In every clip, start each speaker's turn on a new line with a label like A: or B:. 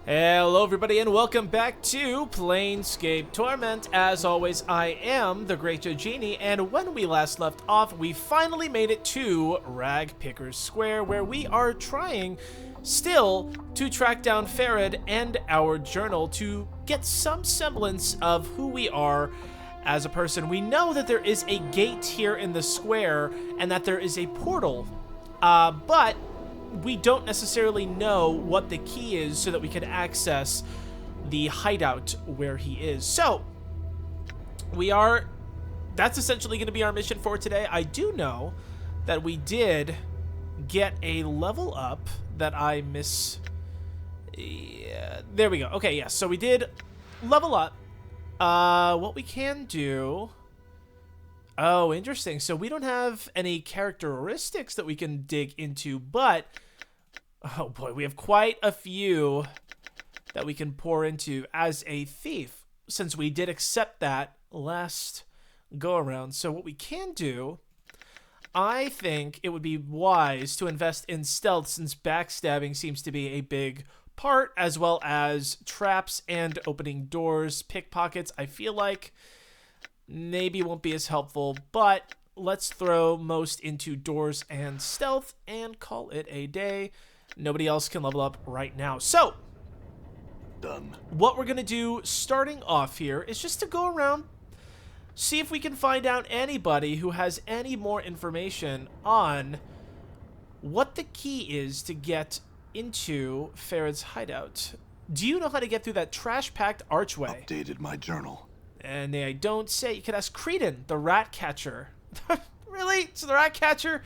A: Hello everybody and welcome back to Planescape Torment. As always, I am the Great Genie, and when we last left off, we finally made it to Rag Picker's Square, where we are trying still to track down Pharod and our journal to get some semblance of who we are as a person. We know that there is a gate here in the square and that there is a portal, but we don't necessarily know what the key is so that we can access the hideout where he is. So that's essentially going to be our mission for today. I do know that we did get a level up that I there we go. Okay, yes. So we did level up. What we can do... Oh, interesting. So we don't have any characteristics that we can dig into, but oh boy, we have quite a few that we can pour into as a thief, since we did accept that last go around. So what we can do, I think it would be wise to invest in stealth, since backstabbing seems to be a big part, as well as traps and opening doors. Pickpockets, I feel like maybe won't be as helpful, but let's throw most into doors and stealth and call it a day. Nobody else can level up right now. So,
B: done.
A: What we're going to do starting off here is just to go around, see if we can find out anybody who has any more information on what the key is to get into Pharod's hideout. Do you know how to get through that trash-packed archway?
B: Updated my journal.
A: And I don't say. You could ask Creedon, the rat catcher. Really? It's the rat catcher?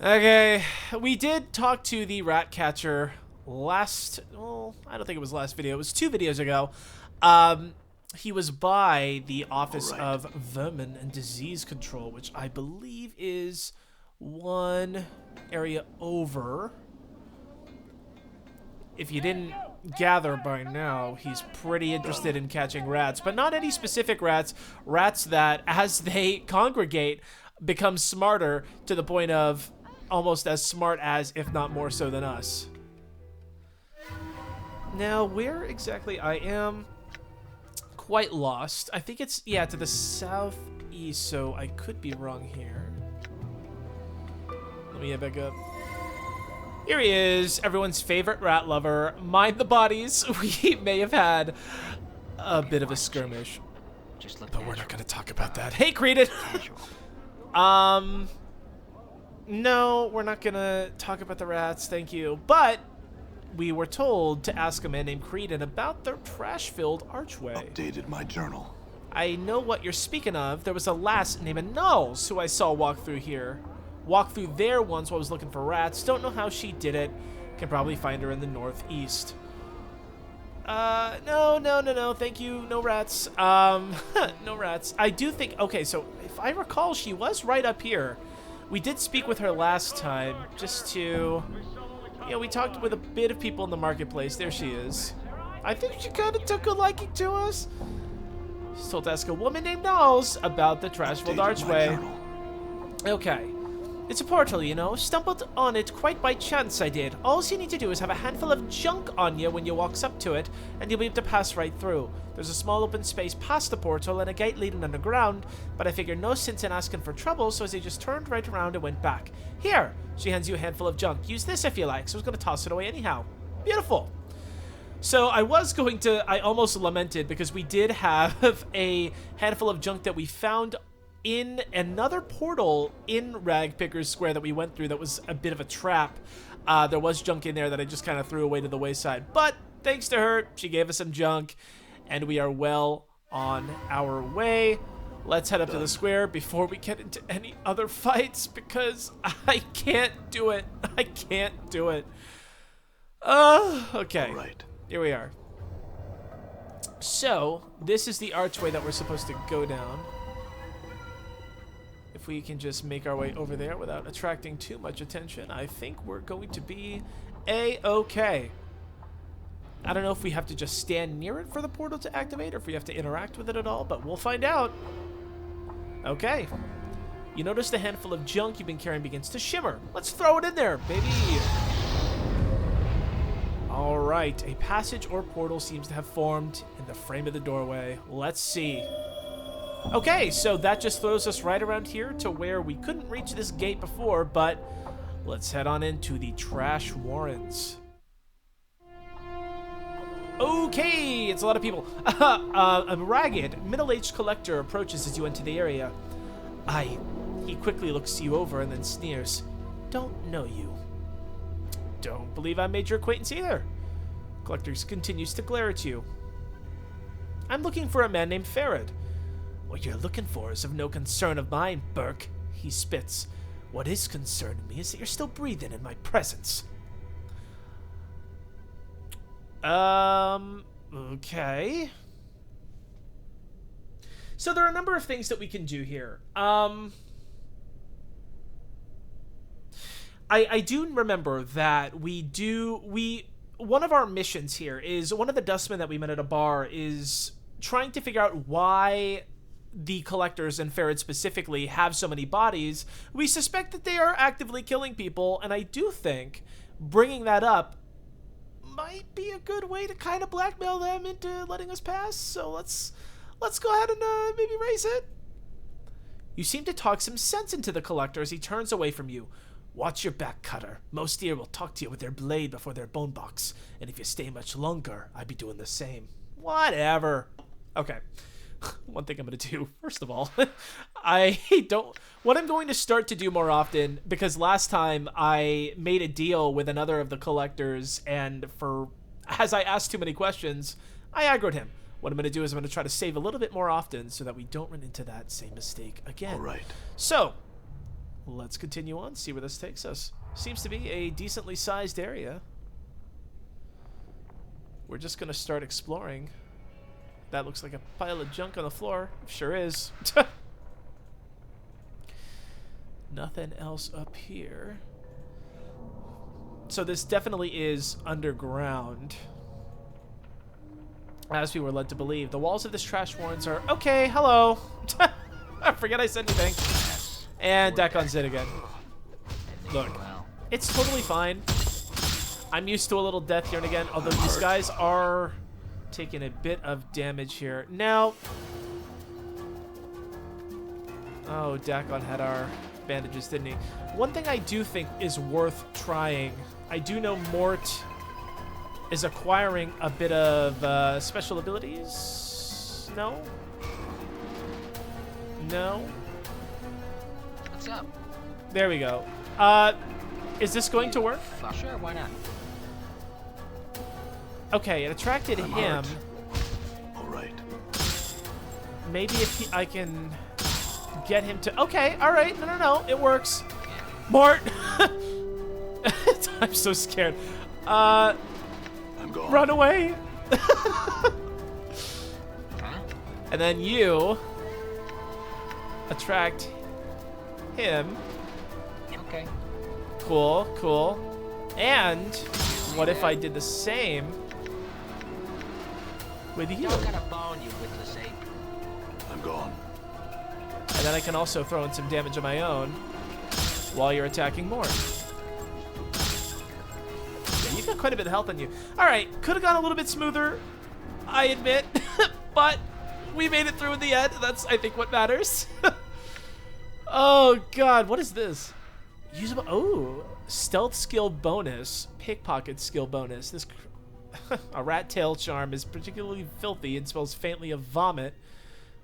A: Okay. We did talk to the rat catcher well, I don't think it was last video. It was 2 videos ago. He was by the Office of Vermin and Disease Control, which I believe is one area over. If you didn't gather by now, he's pretty interested in catching rats, but not any specific rats. Rats that, as they congregate, become smarter to the point of almost as smart as, if not more so than us. Now, where exactly I am quite lost. I think it's, yeah, to the southeast, so I could be wrong here. Let me get back up. Here he is, everyone's favorite rat lover. Mind the bodies. We may have had a bit of a skirmish, but we're not going to talk about that. Hey, Creedon! No, we're not going to talk about the rats, thank you. But we were told to ask a man named Creedon about their trash-filled archway.
B: Updated my journal.
A: I know what you're speaking of. There was a lass named Knowles who I saw walk through there once while I was looking for rats. Don't know how she did it. Can probably find her in the northeast. No, thank you. No rats. No rats. I do think, okay, so if I recall, she was right up here. We did speak with her last time, just to, we talked with a bit of people in the marketplace. There she is. I think she kind of took a liking to us. She's told to ask a woman named Knowles about the trash-filled archway. Okay. It's a portal, you know. Stumbled on it quite by chance, I did. All you need to do is have a handful of junk on you when you walks up to it, and you'll be able to pass right through. There's a small open space past the portal and a gate leading underground, but I figured no sense in asking for trouble, so I just turned right around and went back. Here! She hands you a handful of junk. Use this if you like, so I was going to toss it away anyhow. Beautiful! So I almost lamented because we did have a handful of junk that we found in another portal in Rag Picker's Square that we went through that was a bit of a trap. There was junk in there that I just kind of threw away to the wayside. But thanks to her, she gave us some junk, and we are well on our way. Let's head up to the square before we get into any other fights, because I can't do it. I can't do it. Okay.
B: All right.
A: Here we are. So, this is the archway that we're supposed to go down. If we can just make our way over there without attracting too much attention, I think we're going to be A-okay. I don't know if we have to just stand near it for the portal to activate, or if we have to interact with it at all, but we'll find out. Okay. You notice the handful of junk you've been carrying begins to shimmer. Let's throw it in there, baby. All right. right, a passage or portal seems to have formed in the frame of the doorway. Let's see. Okay, so that just throws us right around here to where we couldn't reach this gate before, but let's head on into the Trash Warrens. Okay, it's a lot of people. A ragged, middle-aged collector approaches as you enter the area. He quickly looks you over and then sneers. Don't know you. Don't believe I made your acquaintance either. Collector continues to glare at you. I'm looking for a man named Pharod. What you're looking for is of no concern of mine, Burke. He spits. What is concerning me is that you're still breathing in my presence. Okay. So there are a number of things that we can do here. I do remember that one of our missions here is one of the dustmen that we met at a bar is trying to figure out why the collectors and Pharod specifically have so many bodies. We suspect that they are actively killing people, and I do think bringing that up might be a good way to kind of blackmail them into letting us pass. So let's go ahead and maybe raise it. You seem to talk some sense into the collector as he turns away from you. Watch your back, Cutter. Most deer will talk to you with their blade before their bone box, and if you stay much longer, I'd be doing the same. Whatever. Okay. One thing I'm going to do, first of all, what I'm going to start to do more often, because last time I made a deal with another of the collectors, and as I asked too many questions, I aggroed him. What I'm going to do is I'm going to try to save a little bit more often so that we don't run into that same mistake again.
B: All right.
A: So, let's continue on, see where this takes us. Seems to be a decently sized area. We're just going to start exploring. That looks like a pile of junk on the floor. Sure is. Nothing else up here. So this definitely is underground, as we were led to believe. The walls of this trash warrens are... Okay, hello. I forget I said anything. And Dakon's it again. Look, it's totally fine. I'm used to a little death here and again, although these guys are taking a bit of damage here. Now... Oh, Dakon had our bandages, didn't he? One thing I do think is worth trying. I do know Mort is acquiring a bit of special abilities. No? No?
C: What's up?
A: There we go. Is this going to work?
C: Sure, why not?
A: Okay, it attracted him.
B: Hurt. All right.
A: Maybe if I can get him to... Okay, all right. No. It works. Mort! I'm so scared.
B: I'm gone.
A: Run away.
C: Huh?
A: And then you attract him.
C: Okay.
A: Cool. And what if I did the same with you?
C: Don't gotta bone, you witless ape.
B: I'm gone.
A: And then I can also throw in some damage of my own while you're attacking more. Yeah, you've got quite a bit of health on you. All right, could have gone a little bit smoother, I admit, but we made it through in the end. That's, I think, what matters. Oh, God, what is this? Usable, oh, stealth skill bonus, pickpocket skill bonus. This, a rat tail charm is particularly filthy and smells faintly of vomit.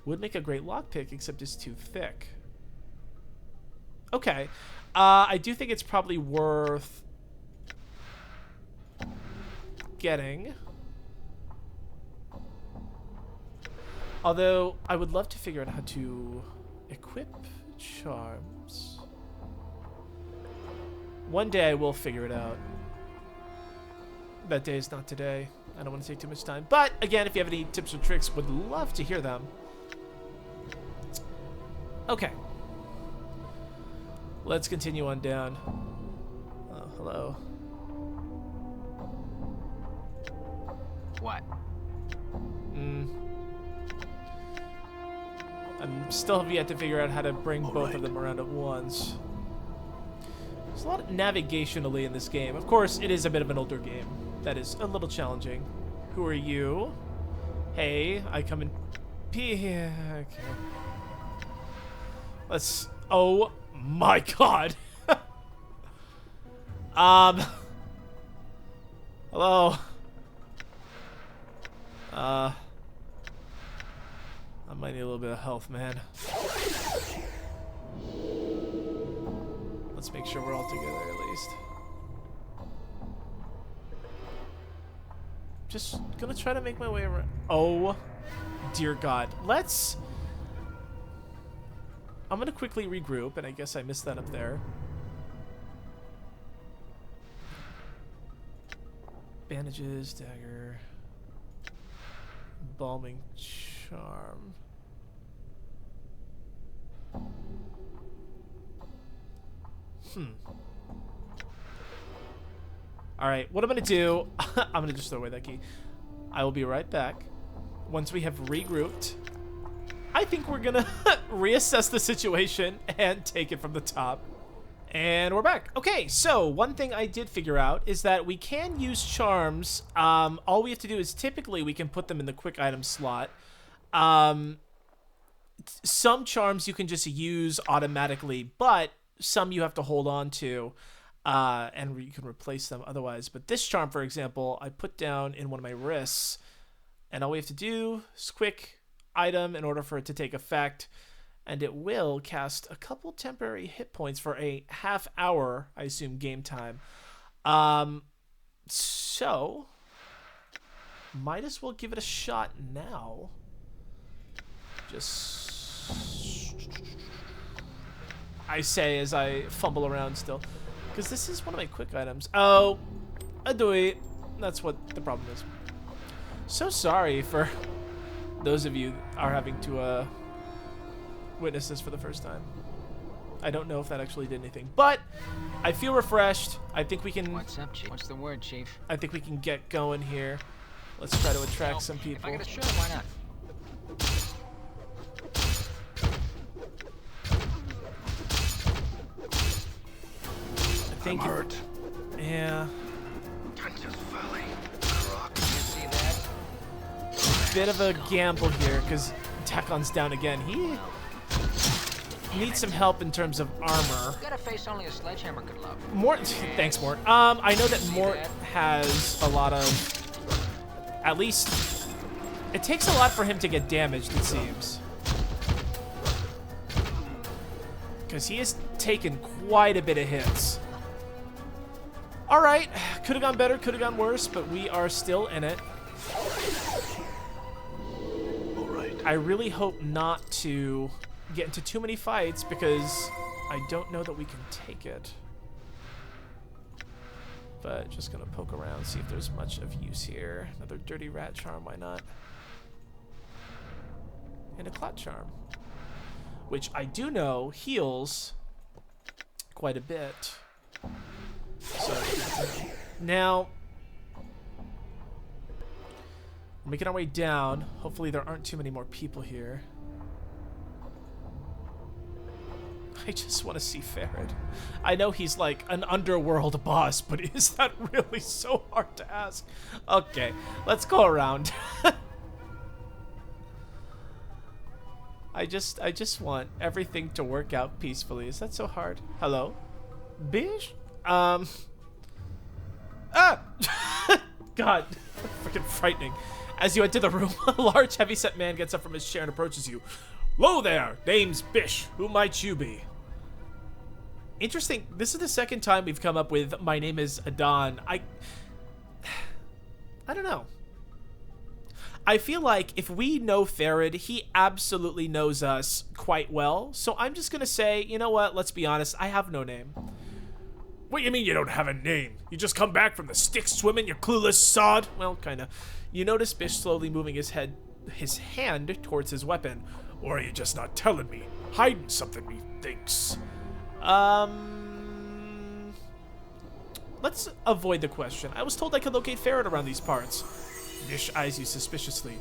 A: Would make a great lockpick, except it's too thick. Okay. I do think it's probably worth getting. Although, I would love to figure out how to equip charms. One day I will figure it out. That day is not today. I don't want to take too much time. But, again, if you have any tips or tricks, would love to hear them. Okay. Let's continue on down. Oh, hello.
C: What?
A: I'm still have yet to figure out how to bring
B: All
A: both
B: right.
A: of them around at once. There's a lot of navigationally in this game. Of course, it is a bit of an older game. That is a little challenging. Who are you? Hey, I come in. Okay. Let's. Oh my god. Hello. I might need a little bit of health, man. Let's make sure we're all together at least. Just gonna try to make my way around. Oh, dear God. I'm gonna quickly regroup, and I guess I missed that up there. Bandages, dagger, balming charm. Alright, what I'm gonna do, I'm gonna just throw away that key. I will be right back. Once we have regrouped, I think we're gonna reassess the situation and take it from the top. And we're back. Okay, so one thing I did figure out is that we can use charms. All we have to do is typically we can put them in the quick item slot. Some charms you can just use automatically, but some you have to hold on to, and you can replace them otherwise. But this charm, for example, I put down in one of my wrists, and all we have to do is quick item in order for it to take effect, and it will cast a couple temporary hit points for a half hour, I assume, game time. So might as well give it a shot now. Just I say as I fumble around still, because this is one of my quick items. Oh, I do it. That's what the problem is. So sorry for those of you that are having to witness this for the first time. I don't know if that actually did anything, but I feel refreshed. I think we can.
C: What's up, Chief? What's the word, Chief?
A: I think we can get going here. Let's try to attract some people.
C: If I get a show, why not?
A: I'm
B: hurt.
A: Yeah.
B: Tension's valley.
C: You see that?
A: Bit of a gamble here because Takon's down again. He needs some help in terms of armor.
C: Got a face only a sledgehammer could love.
A: Mort, thanks, Mort. I know that Mort has a lot of. At least, it takes a lot for him to get damaged. It seems. Because he has taken quite a bit of hits. Alright, could have gone better, could have gone worse, but we are still in it.
B: Alright.
A: I really hope not to get into too many fights because I don't know that we can take it. But just gonna poke around, see if there's much of use here. Another dirty rat charm, why not? And a clot charm, which I do know heals quite a bit. So now we're making our way down. Hopefully there aren't too many more people here. I just want to see Pharod. I know he's like an underworld boss, but is that really so hard to ask? Okay, let's go around. I just want everything to work out peacefully. Is that so hard? Hello? Bish? Ah! God, freaking frightening. As you enter the room, a large, heavy-set man gets up from his chair and approaches you. "Lo there, name's Bish. Who might you be?" Interesting. This is the second time we've come up with "my name is Adon." I don't know. I feel like if we know Pharod, he absolutely knows us quite well. So I'm just gonna say, you know what? Let's be honest. I have no name. "What do you mean you don't have a name? You just come back from the Styx swimming, you clueless sod?" Well, kinda. You notice Bish slowly moving his hand towards his weapon. "Or are you just not telling me? Hiding something, methinks." Let's avoid the question. I was told I could locate Pharod around these parts. Bish eyes you suspiciously.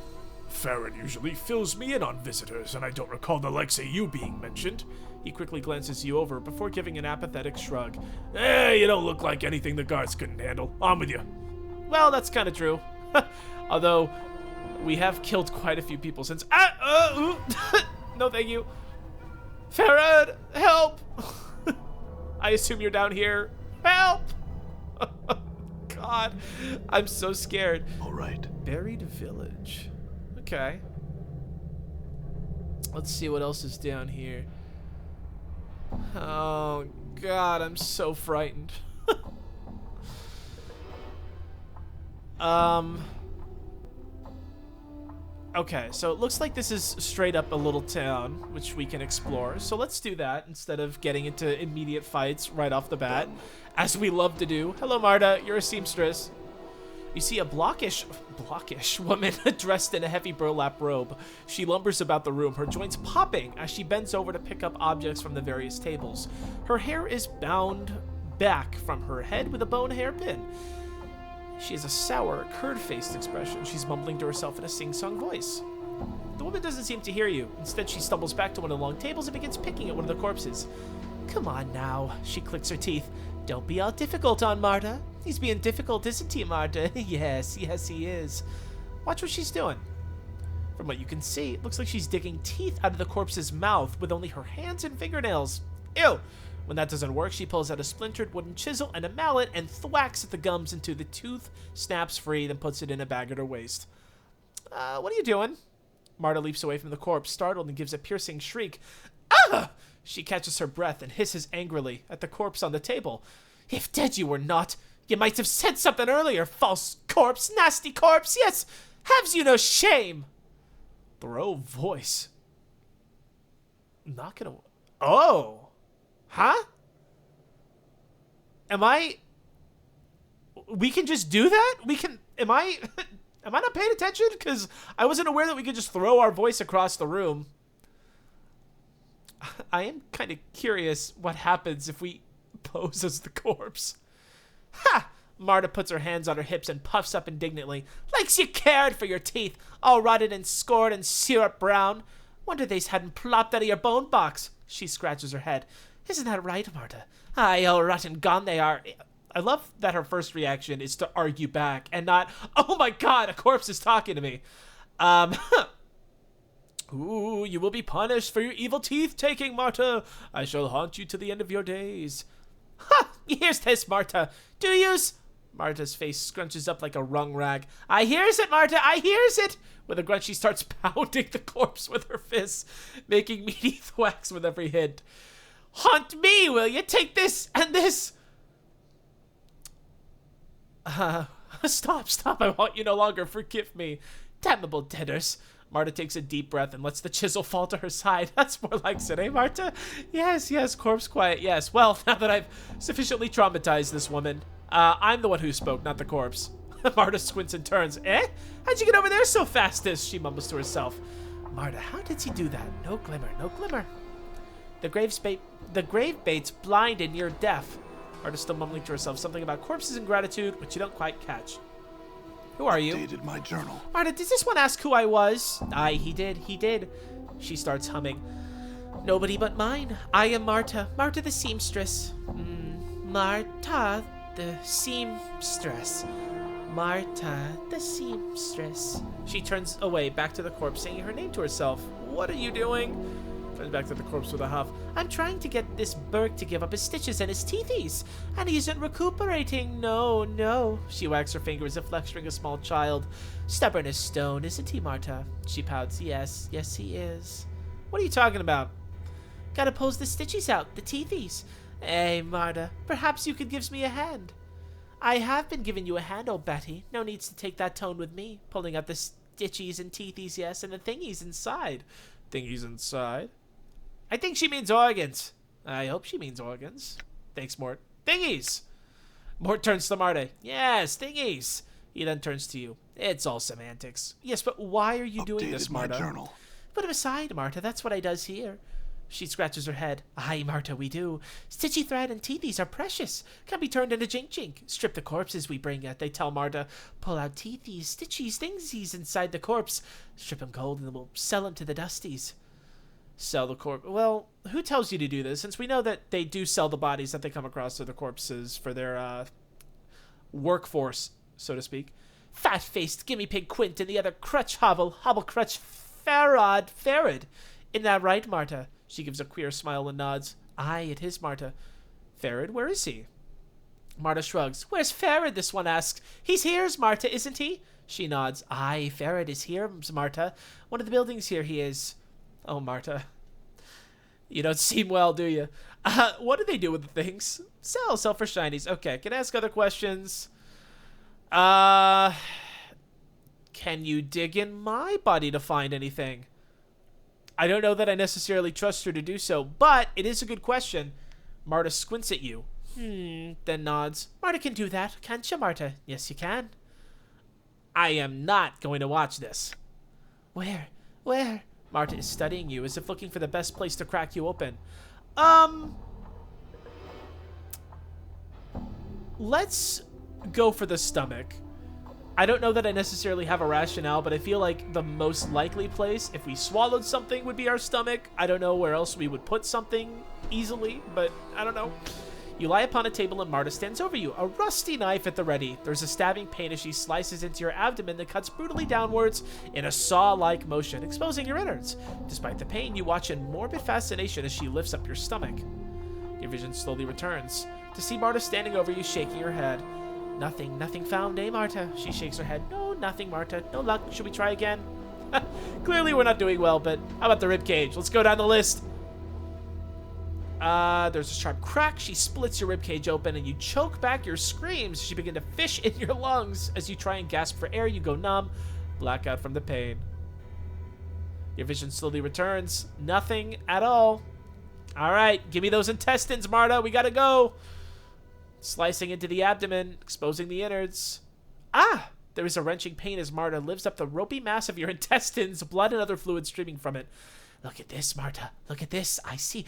A: "Pharod usually fills me in on visitors, and I don't recall the likes of you being mentioned." He quickly glances you over before giving an apathetic shrug. "You don't look like anything the guards couldn't handle. On with you." Well, that's kind of true. Although, we have killed quite a few people since... No, thank you. Pharod, help! I assume you're down here. Help! God, I'm so scared.
B: All right.
A: Buried village. Okay. Let's see what else is down here. Oh, God, I'm so frightened. Okay, so it looks like this is straight up a little town, which we can explore. So let's do that instead of getting into immediate fights right off the bat, as we love to do. Hello, Marta. You're a seamstress. You see a blockish woman dressed in a heavy burlap robe. She lumbers about the room, her joints popping as she bends over to pick up objects from the various tables. Her hair is bound back from her head with a bone hairpin. She has a sour, curd-faced expression. She's mumbling to herself in a sing-song voice. The woman doesn't seem to hear you. Instead, she stumbles back to one of the long tables and begins picking at one of the corpses. Come on now, she clicks her teeth. Don't be all difficult on Marta. He's being difficult, isn't he, Marta? Yes, he is. Watch what she's doing. From what you can see, it looks like she's digging teeth out of the corpse's mouth with only her hands and fingernails. Ew! When that doesn't work, she pulls out a splintered wooden chisel and a mallet and thwacks at the gums until the tooth snaps free, then puts it in a bag at her waist. What are you doing? Marta leaps away from the corpse, startled, and gives a piercing shriek. Ah! She catches her breath and hisses angrily at the corpse on the table. If dead you were not, you might have said something earlier, false corpse, nasty corpse, yes! Haves you no shame? Bro voice. Not gonna... Oh! Huh? We can just do that? Am I not paying attention? Because I wasn't aware that we could just throw our voice across the room. I am kind of curious what happens if we pose as the corpse. Ha! Marta puts her hands on her hips and puffs up indignantly. Likes you cared for your teeth, all rotted and scored and syrup brown. Wonder they hadn't plopped out of your bone box. She scratches her head. Isn't that right, Marta? Aye, all rotten gone they are. I love that her first reaction is to argue back and not, oh my God, a corpse is talking to me. Ooh, you will be punished for your evil teeth-taking, Marta. I shall haunt you to the end of your days. Ha! Here's this, Marta. Do yous? Marta's face scrunches up like a wrung rag. I hears it, Marta, I hears it! With a grunt, she starts pounding the corpse with her fists, making meaty thwacks with every hit. Haunt me, will you? Take this and this. Stop. I want you no longer. Forgive me. Damnable deaders. Marta takes a deep breath and lets the chisel fall to her side. That's more like it, eh, Marta? Yes, corpse quiet, yes. Well, now that I've sufficiently traumatized this woman, I'm the one who spoke, not the corpse. Marta squints and turns. Eh? How'd you get over there so fast, she mumbles to herself. Marta, how did he do that? No glimmer, no glimmer. The grave bait's blind and near deaf. Marta's still mumbling to herself something about corpses and gratitude, which you don't quite catch. Who are you?
B: Updated my journal.
A: Marta, did this one ask who I was? Aye, he did. She starts humming. Nobody but mine. I am Marta. Marta the seamstress. Marta the seamstress. Marta the seamstress. She turns away, back to the corpse, saying her name to herself. What are you doing? Turns back to the corpse with a huff. I'm trying to get this Berg to give up his stitches and his teethies, and he isn't recuperating. No. She wags her finger as if lecturing a small child. Stubborn as stone, isn't he, Marta? She pouts. Yes, he is. What are you talking about? Gotta pulls the stitches out, the teethies. Hey, Marta, perhaps you could give me a hand. I have been giving you a hand, old Betty. No needs to take that tone with me. Pulling out the stitchies and teethies, yes, and the thingies inside. Thingies inside? I think she means organs. I hope she means organs. Thanks, Mort. Thingies! Mort turns to Marta. Yes, thingies. He then turns to you. It's all semantics. Yes, but why are you doing this, Marta?
B: My journal.
A: Put him aside, Marta. That's what I does here. She scratches her head. Aye, Marta, we do. Stitchy thread and teethies are precious. Can be turned into jink-jink. Strip the corpses we bring it, they tell Marta. Pull out teethies, stitchies, thingsies inside the corpse. Strip 'em cold and then we'll sell 'em to the dusties. Sell the corpse. Well, who tells you to do this? Since we know that they do sell the bodies that they come across to the corpses for their workforce so to speak. Fat-faced gimme pig Quint and the other crutch hobble crutch Pharod. Isn't that right, Marta? She gives a queer smile and nods. Aye, it is, Marta. Pharod, where is he? Marta shrugs. Where's Pharod, this one asks. He's here, Marta, isn't he? She nods. Aye, Pharod is here, Marta. One of the buildings here he is. Oh, Marta. You don't seem well, do you? What do they do with the things? Sell for shinies. Okay, can I ask other questions? Can you dig in my body to find anything? I don't know that I necessarily trust her to do so, but it is a good question. Marta squints at you. Then nods. Marta can do that, can't you, Marta? Yes, you can. I am not going to watch this. Where? Marta is studying you as if looking for the best place to crack you open. Let's go for the stomach. I don't know that I necessarily have a rationale, but I feel like the most likely place, if we swallowed something, would be our stomach. I don't know where else we would put something easily, but I don't know. You lie upon a table and Marta stands over you, a rusty knife at the ready. There's a stabbing pain as she slices into your abdomen that cuts brutally downwards in a saw-like motion, exposing your innards. Despite the pain, you watch in morbid fascination as she lifts up your stomach. Your vision slowly returns to see Marta standing over you, shaking her head. Nothing found, eh, Marta? She shakes her head. No, nothing, Marta. No luck. Should we try again? Clearly we're not doing well, but how about the ribcage? Let's go down the list. There's a sharp crack. She splits your ribcage open, and you choke back your screams. She begins to fish in your lungs. As you try and gasp for air, you go numb, black out from the pain. Your vision slowly returns. Nothing at all. All right, give me those intestines, Marta. We gotta go. Slicing into the abdomen, exposing the innards. There is a wrenching pain as Marta lifts up the ropey mass of your intestines, blood and other fluid streaming from it. Look at this, Marta. Look at this. I see.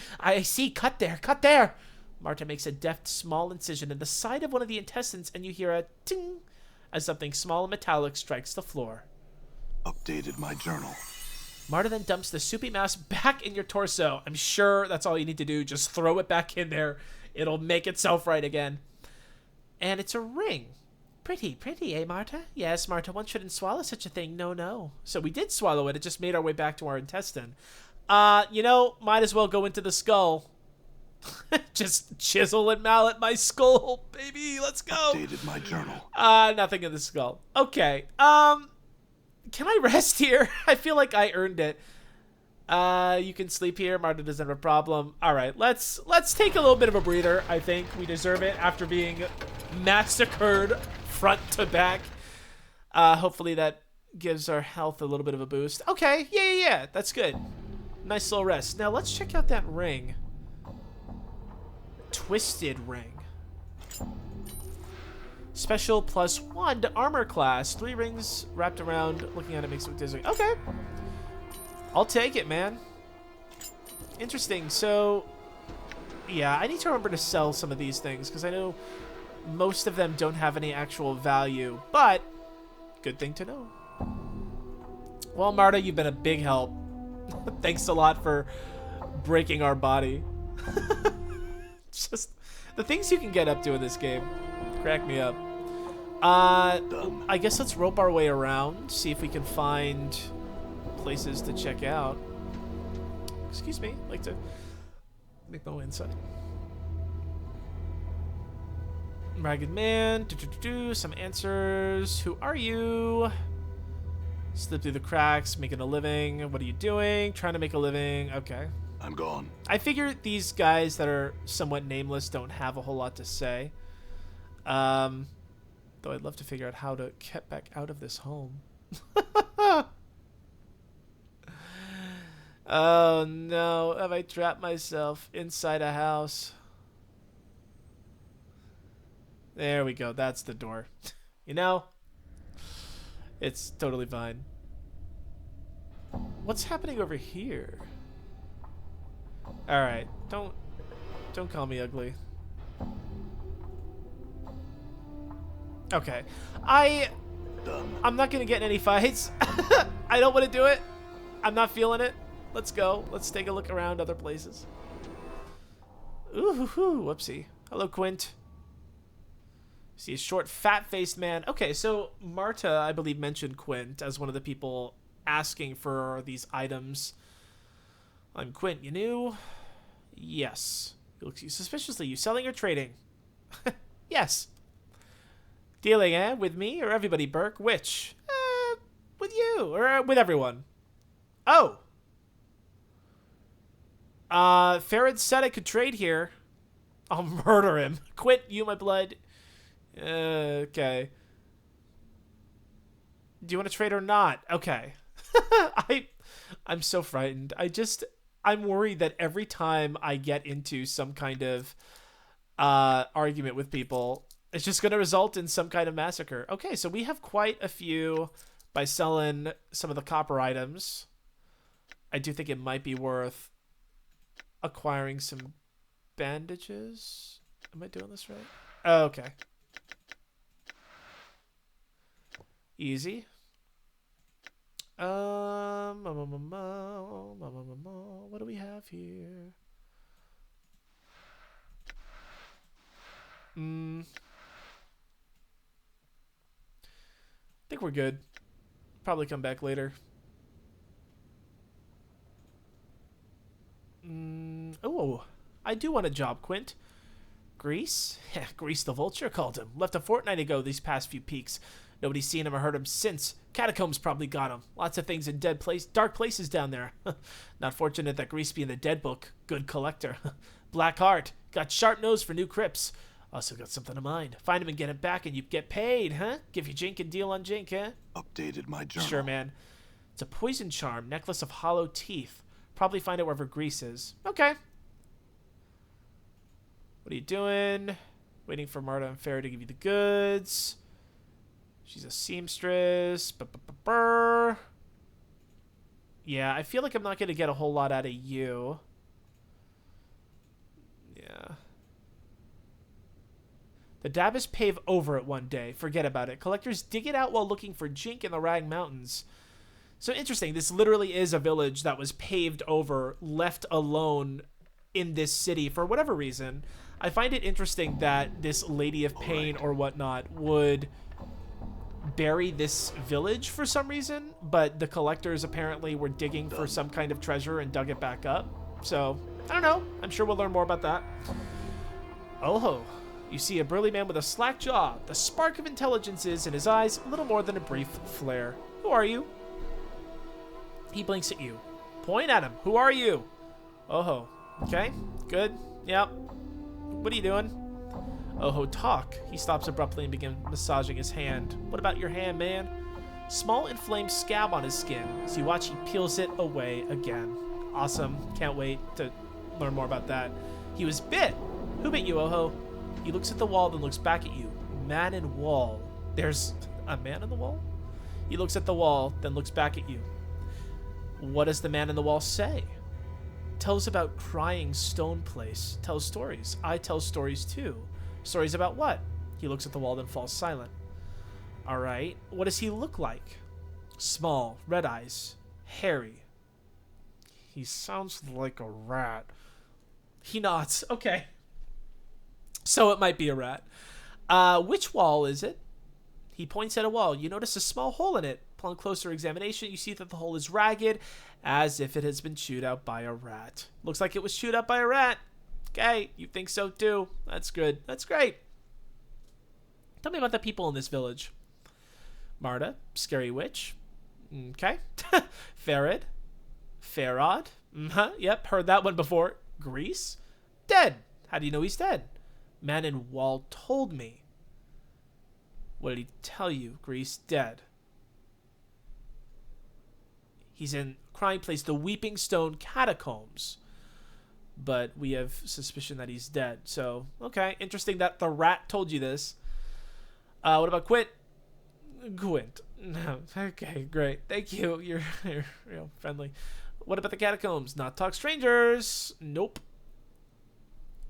A: Cut there. Marta makes a deft, small incision in the side of one of the intestines, and you hear a ting as something small and metallic strikes the floor.
B: Updated my journal.
A: Marta then dumps the soupy mass back in your torso. I'm sure that's all you need to do. Just throw it back in there. It'll make itself right again. And it's a ring. Pretty, eh, Marta? Yes, Marta, one shouldn't swallow such a thing. No. So we did swallow it. It just made our way back to our intestine. Might as well go into the skull. Just chisel and mallet my skull, baby. Let's go.
B: Updated my journal.
A: Nothing in the skull. Okay. Can I rest here? I feel like I earned it. You can sleep here. Marta doesn't have a problem. All right, let's take a little bit of a breather. I think we deserve it after being massacred front to back. Hopefully that gives our health a little bit of a boost. Okay, yeah. That's good. Nice little rest. Now let's check out that ring. Twisted ring. Special +1 to armor class. 3 rings wrapped around. Looking at it makes it look dizzy. Okay. I'll take it, man. Interesting. So, yeah, I need to remember to sell some of these things because I know most of them don't have any actual value, but good thing to know. Well, Marta, you've been a big help. Thanks a lot for breaking our body. Just the things you can get up to in this game crack me up. I guess let's rope our way around, see if we can find places to check out. Excuse me, I'd like to make my way inside. Ragged man, some answers. Who are you? Slip through the cracks, making a living. What are you doing? Trying to make a living. Okay.
B: I'm gone.
A: I figure these guys that are somewhat nameless don't have a whole lot to say. Though I'd love to figure out how to get back out of this home. Oh no, have I trapped myself inside a house? There we go, that's the door. You know, it's totally fine. What's happening over here? Alright, don't call me ugly. Okay. I'm not gonna get in any fights. I don't want to do it. I'm not feeling it. Let's go. Let's take a look around other places. Ooh, whoopsie. Hello, Quint. See a short, fat-faced man. Okay, so Marta, I believe, mentioned Quint as one of the people asking for these items. I'm Quint. You new? Yes. He looks at you suspiciously. You selling or trading? Yes. Dealing, eh? With me or everybody, Burke? Which? With you or with everyone? Oh. Pharod said I could trade here. I'll murder him. Quit, you my blood. Okay. Do you want to trade or not? Okay. I'm so frightened. I'm worried that every time I get into some kind of argument with people, it's just going to result in some kind of massacre. Okay, so we have quite a few by selling some of the copper items. I do think it might be worth acquiring some bandages. Am I doing this right? Oh, okay. Easy. What do we have here? I think we're good. Probably come back later. Oh, I do want a job, Quint. Grease? Yeah, Grease the Vulture called him. Left a fortnight ago these past few peaks. Nobody's seen him or heard him since. Catacombs probably got him. Lots of things in dark places down there. Not fortunate that Grease be in the dead book. Good collector. Black heart. Got sharp nose for new crypts. Also got something in mind. Find him and get him back and you get paid, huh? Give you Jink and deal on Jink, huh?
B: Updated my journal.
A: Sure, man. It's a poison charm. Necklace of hollow teeth. Probably find it wherever Grease is. Okay. What are you doing? Waiting for Marta and Pharod to give you the goods. She's a seamstress. Yeah, I feel like I'm not going to get a whole lot out of you. Yeah. The Dabbis pave over it one day. Forget about it. Collectors dig it out while looking for Jink in the Rag Mountains. So interesting. This literally is a village that was paved over, left alone in this city for whatever reason. I find it interesting that this Lady of Pain or whatnot would bury this village for some reason, but the collectors apparently were digging for some kind of treasure and dug it back up. So, I don't know. I'm sure we'll learn more about that. Oh, you see a burly man with a slack jaw. The spark of intelligence is in his eyes, little more than a brief flare. Who are you? He blinks at you. Point at him. Who are you? Oh, okay. Good. Yep. What are you doing? Oho, talk. He stops abruptly and begins massaging his hand. What about your hand, man? Small inflamed scab on his skin. As you watch, he peels it away again. Awesome. Can't wait to learn more about that. He was bit. Who bit you, Oho? He looks at the wall, then looks back at you. Man in wall. There's a man in the wall? He looks at the wall, then looks back at you. What does the man in the wall say? Tells about crying stone place. Tells stories. I tell stories too. Stories about what? He looks at the wall, then falls silent. All right. What does he look like? Small, red eyes, hairy. He sounds like a rat. He nods. Okay. So it might be a rat. Which wall is it? He points at a wall. You notice a small hole in it. Upon closer examination, you see that the hole is ragged, as if it has been chewed out by a rat. Looks like it was chewed out by a rat. Okay, you think so too. That's good. That's great. Tell me about the people in this village. Marta, scary witch. Okay. Pharod. Yep, heard that one before. Grease. Dead. How do you know he's dead? Man in wall told me. What did he tell you? Grease dead. He's in crying place, the Weeping Stone Catacombs. But we have suspicion that he's dead. So, okay. Interesting that the rat told you this. What about Quint? Quint. No. Okay, great. Thank you. You're real friendly. What about the catacombs? Not talk strangers. Nope.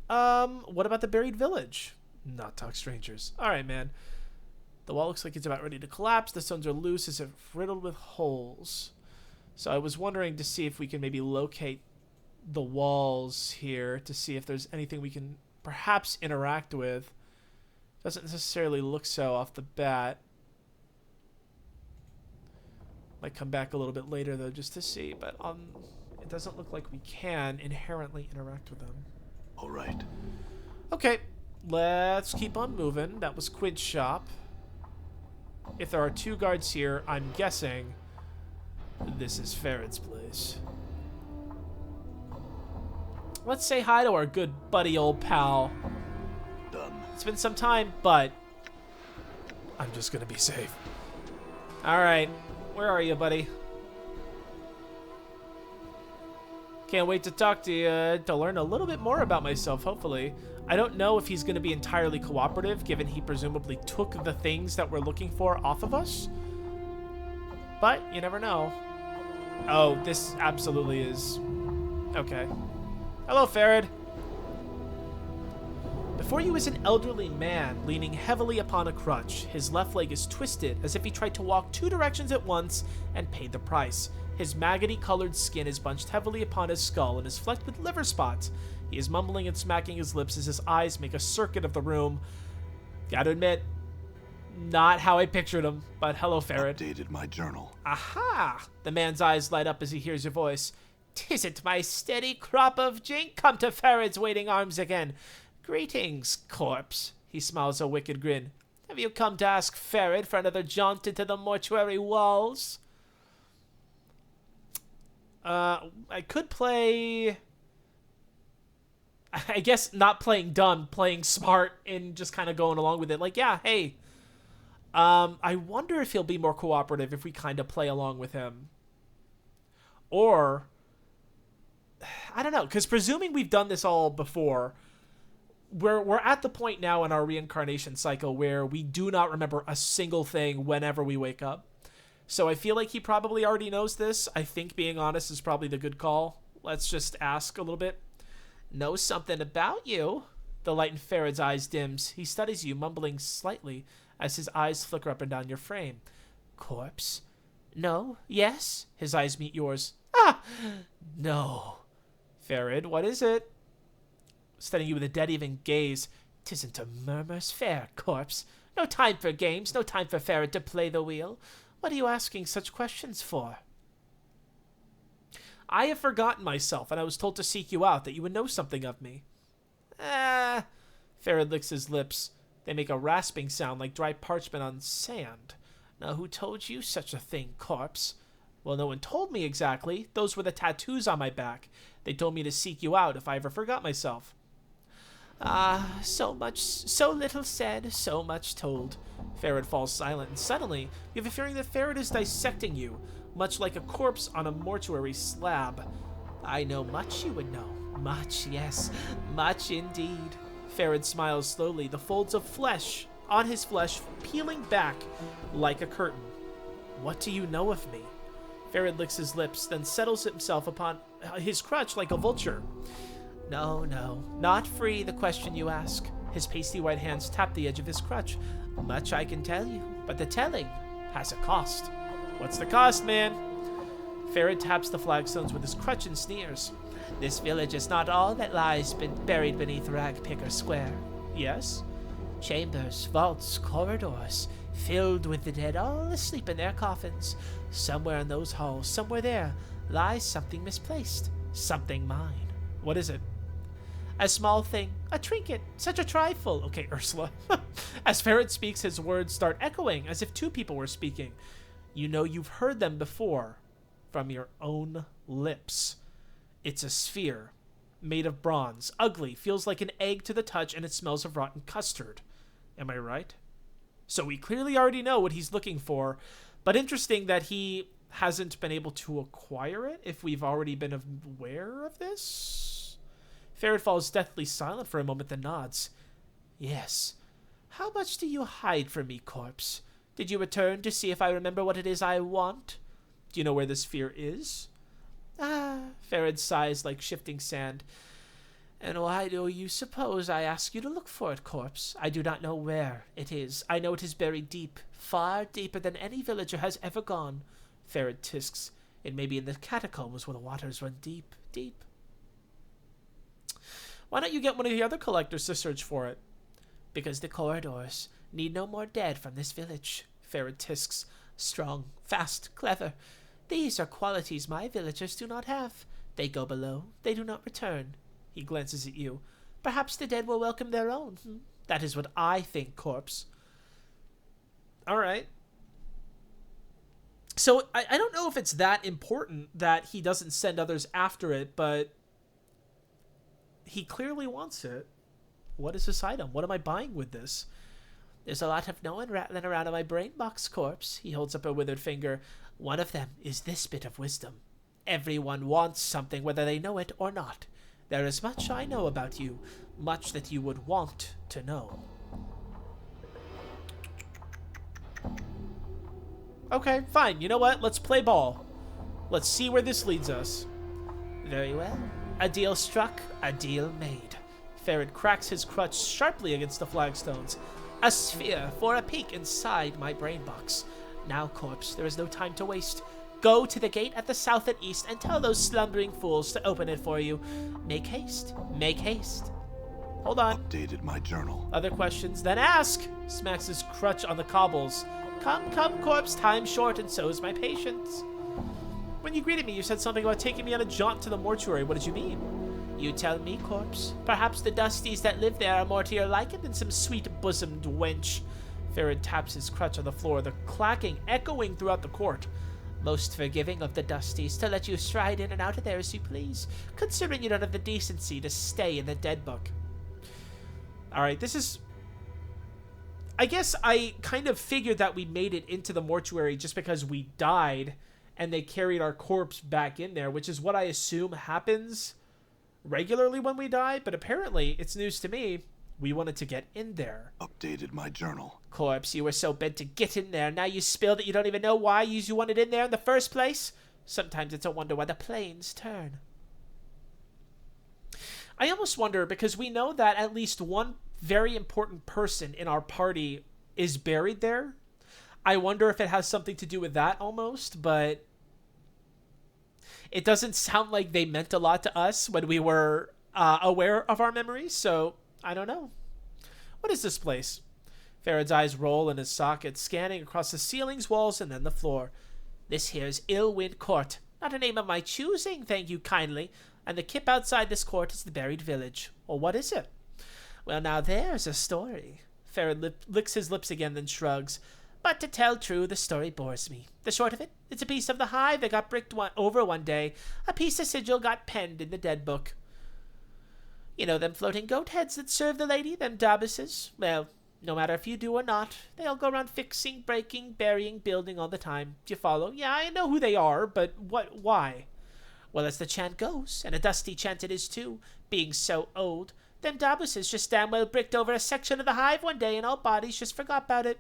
A: What about the buried village? Not talk strangers. All right, man. The wall looks like it's about ready to collapse. The stones are loose as if riddled with holes. So I was wondering to see if we can maybe locate the walls here to see if there's anything we can perhaps interact with. Doesn't necessarily look so off the bat. Might come back a little bit later, though, just to see. But it doesn't look like we can inherently interact with them.
B: All right.
A: Okay, let's keep on moving. That was Quid's shop. If there are 2 guards here, I'm guessing this is Pharod's place. Let's say hi to our good buddy old pal.
B: Done.
A: It's been some time, but I'm just gonna be safe. Alright, where are you, buddy? Can't wait to talk to you, to learn a little bit more about myself, hopefully. I don't know if he's going to be entirely cooperative, given he presumably took the things that we're looking for off of us. But you never know. Oh, this absolutely is... Okay. Hello, Pharod. Before you is an elderly man leaning heavily upon a crutch. His left leg is twisted, as if he tried to walk 2 directions at once and paid the price. His maggoty-colored skin is bunched heavily upon his skull and is flecked with liver spots. He is mumbling and smacking his lips as his eyes make a circuit of the room. Gotta admit, not how I pictured him, but hello, Pharod.
B: Updated my journal.
A: Aha! The man's eyes light up as he hears your voice. 'Tisn't my steady crop of jink come to Pharod's waiting arms again. Greetings, corpse. He smiles a wicked grin. Have you come to ask Pharod for another jaunt into the mortuary walls? I could play... I guess not playing dumb, playing smart, and just kind of going along with it. Like, yeah, hey. I wonder if he'll be more cooperative if we kind of play along with him. Or, I don't know, because presuming we've done this all before, we're at the point now in our reincarnation cycle where we do not remember a single thing whenever we wake up. So I feel like he probably already knows this. I think being honest is probably the good call. Let's just ask a little bit. Know something about you. The light in Pharod's eyes dims. He studies you, mumbling slightly as his eyes flicker up and down your frame. Corpse? No? Yes? His eyes meet yours. Ah! No. Pharod, what is it? Studying you with a dead even gaze. 'Tisn't a murmur's fair, corpse. No time for games, no time for Pharod to play the wheel. What are you asking such questions for? I have forgotten myself, and I was told to seek you out, that you would know something of me. Pharod licks his lips. They make a rasping sound like dry parchment on sand. Now, who told you such a thing, corpse? Well, no one told me exactly. Those were the tattoos on my back. They told me to seek you out if I ever forgot myself. Ah, so little said, so much told. Pharod falls silent, and suddenly, you have a feeling that Pharod is dissecting you, much like a corpse on a mortuary slab. I know much you would know. Much, yes, much indeed. Pharod smiles slowly, the folds of flesh on his flesh peeling back like a curtain. What do you know of me? Pharod licks his lips, then settles himself upon his crutch like a vulture. No, not free, the question you ask. His pasty white hands tap the edge of his crutch. Much I can tell you, but the telling has a cost. What's the cost, man? Pharod taps the flagstones with his crutch and sneers. This village is not all that lies buried beneath Ragpicker Square. Yes? Chambers, vaults, corridors, filled with the dead, all asleep in their coffins. Somewhere in those halls, somewhere there, lies something misplaced. Something mine. What is it? A small thing, a trinket, such a trifle. Okay, Ursula. As Pharod speaks, his words start echoing as if 2 people were speaking. You know you've heard them before from your own lips. It's a sphere made of bronze, ugly, feels like an egg to the touch, and it smells of rotten custard. Am I right? So we clearly already know what he's looking for, but interesting that he hasn't been able to acquire it if we've already been aware of this. Pharod falls deathly silent for a moment, then nods. Yes. How much do you hide from me, corpse? Did you return to see if I remember what it is I want? Do you know where the sphere is? Ah, Pharod sighs like shifting sand. And why do you suppose I ask you to look for it, corpse? I do not know where it is. I know it is buried deep, far deeper than any villager has ever gone. Pharod tisks. It may be in the catacombs where the waters run deep, deep. Why don't you get one of the other collectors to search for it? Because the corridors need no more dead from this village. Pharod tisks. Strong, fast, clever. These are qualities my villagers do not have. They go below. They do not return. He glances at you. Perhaps the dead will welcome their own. That is what I think, corpse. All right. So I don't know if it's that important that he doesn't send others after it, but he clearly wants it. What is this item? What am I buying with this? There's a lot of knowing rattling around in my brain box, corpse. He holds up a withered finger. One of them is this bit of wisdom. Everyone wants something, whether they know it or not. There is much I know about you, much that you would want to know. Okay, fine. You know what? Let's play ball. Let's see where this leads us. Very well. A deal struck, a deal made. Pharod cracks his crutch sharply against the flagstones. A sphere for a peek inside my brain box. Now, corpse, there is no time to waste. Go to the gate at the south and east and tell those slumbering fools to open it for you. Make haste. Make haste. Hold on.
B: Updated my journal.
A: Other questions? Then ask. Smacks his crutch on the cobbles. Come, come, corpse. Time's short and so is my patience. When you greeted me, you said something about taking me on a jaunt to the mortuary. What did you mean? You tell me, corpse. Perhaps the dusties that live there are more to your liking than some sweet-bosomed wench. Pharod taps his crutch on the floor, the clacking echoing throughout the court. Most forgiving of the dusties to let you stride in and out of there as you please, considering you don't have the decency to stay in the dead book. Alright, this is... I guess I kind of figured that we made it into the mortuary just because we died and they carried our corpse back in there, which is what I assume happens regularly when we die, but apparently it's news to me. We wanted to get in there.
B: Updated my journal.
A: Corpse, you were so bent to get in there. Now you spilled it. You don't even know why you wanted in there in the first place. Sometimes it's a wonder why the planes turn. I almost wonder, because we know that at least one very important person in our party is buried there. I wonder if it has something to do with that almost, but it doesn't sound like they meant a lot to us when we were aware of our memories, so I don't know. What is this place? Pharod's eyes roll in his socket, scanning across the ceilings, walls, and then the floor. This here's Illwind Court. Not a name of my choosing, thank you kindly. And the kip outside this court is the buried village. Or what is it? Well, now there's a story. Pharod licks his lips again, then shrugs. But to tell true, the story bores me. The short of it, it's a piece of the hive that got bricked over one day. A piece of sigil got penned in the dead book. You know them floating goat heads that serve the lady, them Dabuses? Well, no matter if you do or not, they all go around fixing, breaking, burying, building all the time. Do you follow? Yeah, I know who they are, but why? Well, as the chant goes, and a dusty chant it is too, being so old, them Dabuses just damn well bricked over a section of the hive one day and all bodies just forgot about it.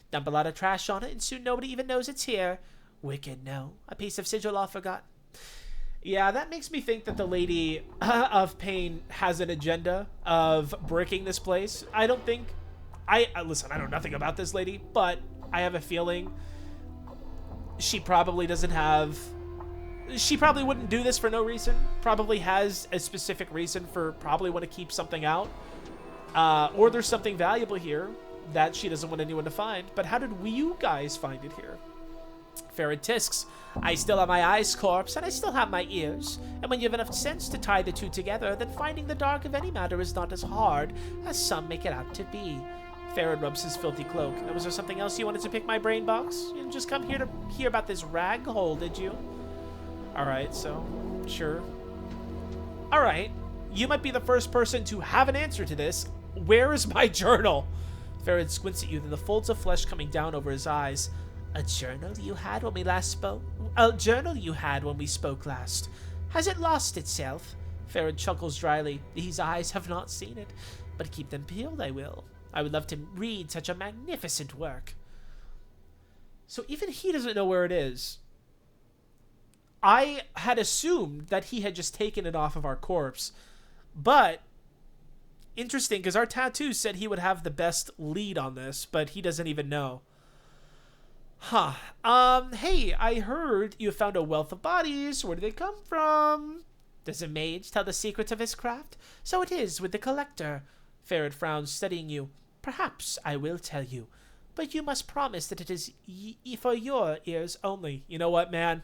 A: Dump a lot of trash on it and soon nobody even knows it's here. Wicked, no. A piece of sigil all forgotten. Yeah, that makes me think that the Lady of Pain has an agenda of bricking this place. I don't think... listen, I know nothing about this lady, but I have a feeling she probably doesn't have... She probably wouldn't do this for no reason. Probably has a specific reason for probably want to keep something out. Or there's something valuable here that she doesn't want anyone to find. But how did you guys find it here? Pharod tisks. I still have my eyes, corpse, and I still have my ears. And when you have enough sense to tie the two together, then finding the dark of any matter is not as hard as some make it out to be. Pharod rubs his filthy cloak. Now, was there something else you wanted to pick my brain box? You didn't just come here to hear about this rag hole, did you? Alright, so, sure. Alright, you might be the first person to have an answer to this. Where is my journal? Pharod squints at you, then the folds of flesh coming down over his eyes. A journal you had when we last spoke? A journal you had when we spoke last. Has it lost itself? Pharod chuckles dryly. These eyes have not seen it, but keep them peeled I will. I would love to read such a magnificent work. So even he doesn't know where it is. I had assumed that he had just taken it off of our corpse. But, interesting, because our tattoo said he would have the best lead on this, but he doesn't even know. Huh. Hey, I heard you found a wealth of bodies. Where do they come from? Does a mage tell the secrets of his craft? So it is with the collector. Pharod frowns, studying you. Perhaps I will tell you, but you must promise that it is for your ears only. You know what, man?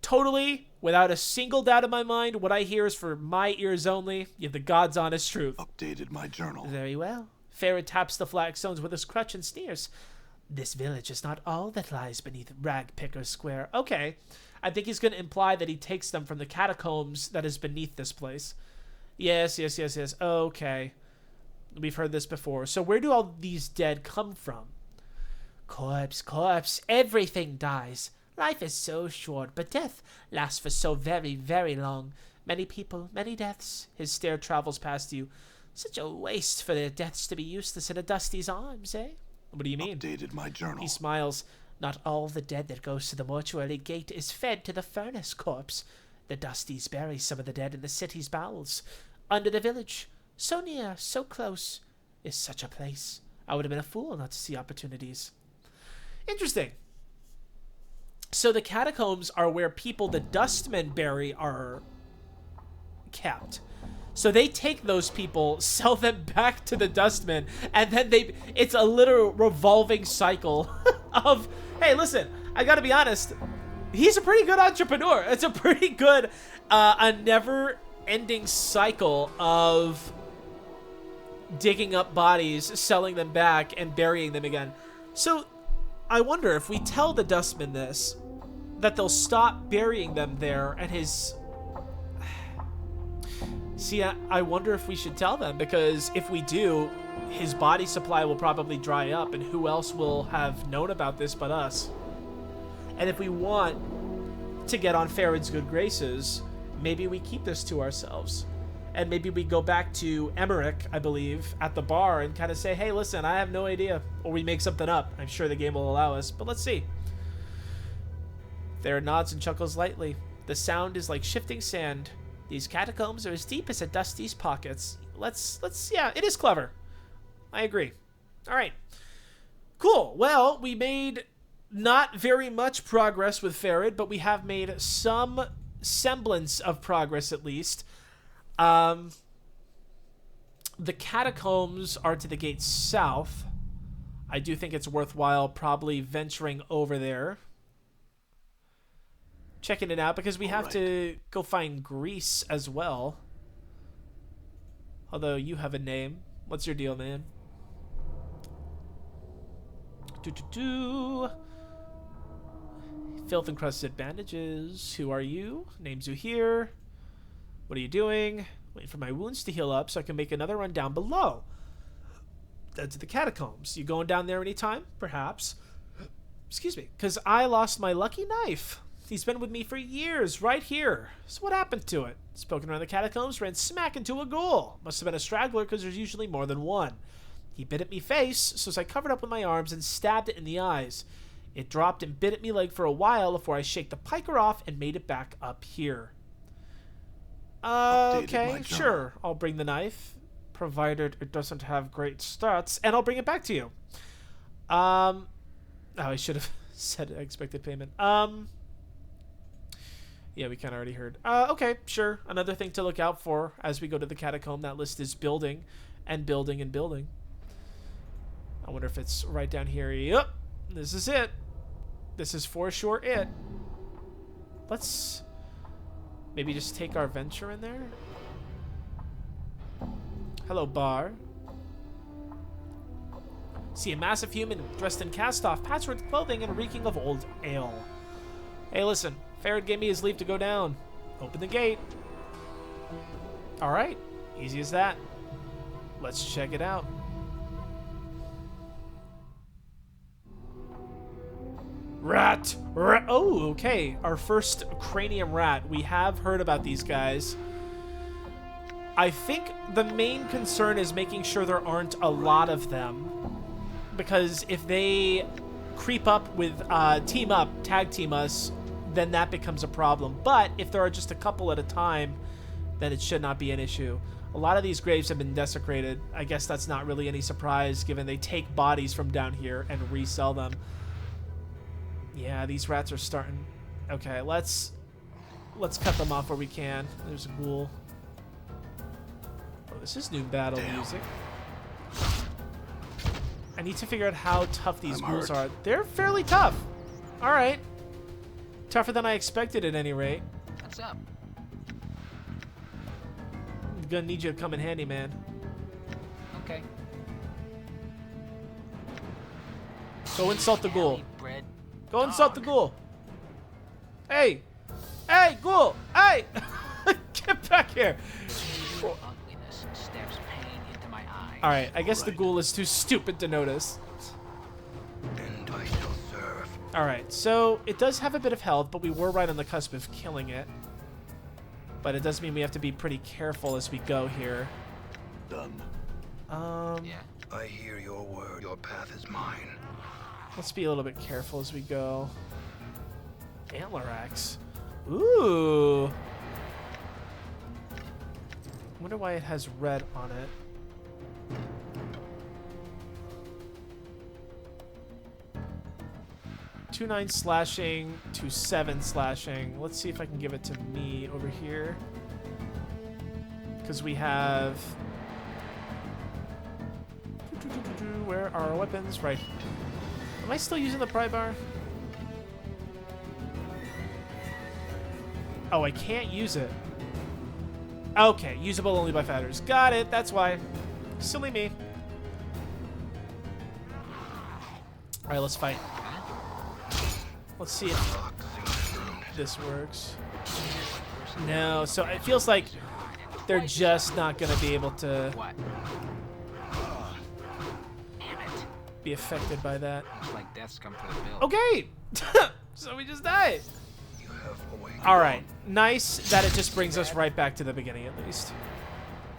A: Totally, without a single doubt in my mind, what I hear is for my ears only. You have the God's honest truth.
B: Updated my journal.
A: Very well. Pharod taps the flagstones with his crutch and sneers. This village is not all that lies beneath Ragpicker Square. Okay. I think he's going to imply that he takes them from the catacombs that is beneath this place. Yes. Okay. We've heard this before. So where do all these dead come from? Corpse. Everything dies. Life is so short, but death lasts for so very, very long. Many people, many deaths. His stare travels past you. Such a waste for their deaths to be useless in a Dusty's arms, eh? What do you mean?
B: Updated my journal.
A: He smiles. Not all the dead that goes to the mortuary gate is fed to the furnace corpse. The Dusties bury some of the dead in the city's bowels. Under the village. So near, so close. Is such a place. I would have been a fool not to see opportunities. Interesting. So the catacombs are where people the Dustmen bury are kept. So they take those people, sell them back to the Dustmen, and then it's a literal revolving cycle of, hey, listen, I gotta be honest, he's a pretty good entrepreneur. It's a pretty good, a never-ending cycle of digging up bodies, selling them back, and burying them again. So I wonder if we tell the Dustmen this, that they'll stop burying them there, and his... See, I wonder if we should tell them, because if we do, his body supply will probably dry up, and who else will have known about this but us? And if we want to get on Pharod's good graces, maybe we keep this to ourselves. And maybe we go back to Emmerich, I believe, at the bar and kind of say, hey, listen, I have no idea. Or we make something up. I'm sure the game will allow us, but let's see. Tharad nods and chuckles lightly. The sound is like shifting sand. These catacombs are as deep as a Dusty's pockets. Yeah, it is clever. I agree. All right. Cool. Well, we made not very much progress with Pharod, but we have made some semblance of progress at least. The catacombs are to the gate south. I do think it's worthwhile probably venturing over there. Checking it out, because we have to go find Grease as well. Although you have a name. What's your deal, man? Filth encrusted bandages. Who are you? Names you here. What are you doing? Waiting for my wounds to heal up so I can make another run down below. That's the catacombs. You going down there anytime? Perhaps. Excuse me. Because I lost my lucky knife. He's been with me for years, right here. So what happened to it? Spoken around the catacombs, ran smack into a ghoul. Must have been a straggler, because there's usually more than one. He bit at me face, so as I covered up with my arms and stabbed it in the eyes. It dropped and bit at me leg for a while before I shake the piker off and made it back up here. Okay, sure. I'll bring the knife, provided it doesn't have great stats, and I'll bring it back to you. Oh, I should have said expected payment. Yeah, we kind of already heard. Okay, sure. Another thing to look out for as we go to the catacomb. That list is building and building and building. I wonder if it's right down here. Yep, this is it. This is for sure it. Let's maybe just take our venture in there. Hello, bar. See a massive human dressed in cast-off, patchwork clothing, and reeking of old ale. Hey, listen. Pharod gave me his leave to go down. Open the gate. Alright. Easy as that. Let's check it out. Rat! Oh, okay. Our first cranium rat. We have heard about these guys. I think the main concern is making sure there aren't a lot of them. Because if they creep up with tag team us, then that becomes a problem. But if there are just a couple at a time, then it should not be an issue. A lot of these graves have been desecrated. I guess that's not really any surprise, given they take bodies from down here and resell them. Yeah, these rats are starting. Okay, let's cut them off where we can. There's a ghoul. Oh, this is new battle music. I need to figure out how tough these
B: I'm
A: ghouls
B: hurt.
A: are. They're fairly tough. All right. Tougher than I expected at any rate.
C: What's up?
A: I'm gonna need you to come in handy, man.
C: Okay.
A: Go insult the ghoul.
C: Alley bred
A: Go insult the
C: dog.
A: ghoul. Hey! Hey, ghoul! Hey! Get back here!
C: Your ugliness stabs pain into my eyes.
A: Alright, I guess the ghoul is too stupid to notice.
B: And I shall serve.
A: Alright, so it does have a bit of health, but we were right on the cusp of killing it. But it does mean we have to be pretty careful as we go here.
B: Done.
C: Yeah.
B: I hear your word. Your path is mine.
A: Let's be a little bit careful as we go. Antler axe. Ooh. Wonder why it has red on it. (2) slashing, to 7 slashing. Let's see if I can give it to me over here. Because we have... Where are our weapons? Right. Am I still using the pry bar? Oh, I can't use it. Okay, usable only by fighters. Got it, that's why. Silly me. Alright, let's fight. Let's see if this works. No, so it feels like they're just not going to be able to
C: What? Damn it.
A: be affected by that.
C: Looks like death's come for the bill.
A: Okay! So we just died.
B: You have awakened.
A: Alright, nice that it just brings us right back to the beginning at least.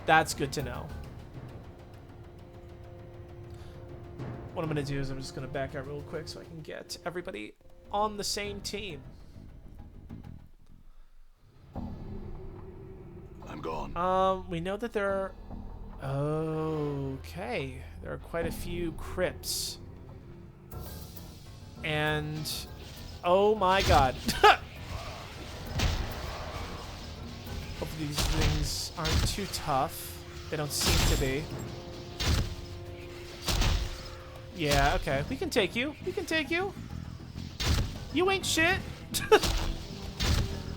A: That's good to know. What I'm going to do is I'm just going to back out real quick so I can get everybody on the same team.
B: I'm gone.
A: We know that there are... Okay. There are quite a few crypts. And... Oh my god. Hopefully these things aren't too tough. They don't seem to be. Yeah, okay. We can take you. We can take you. You ain't shit.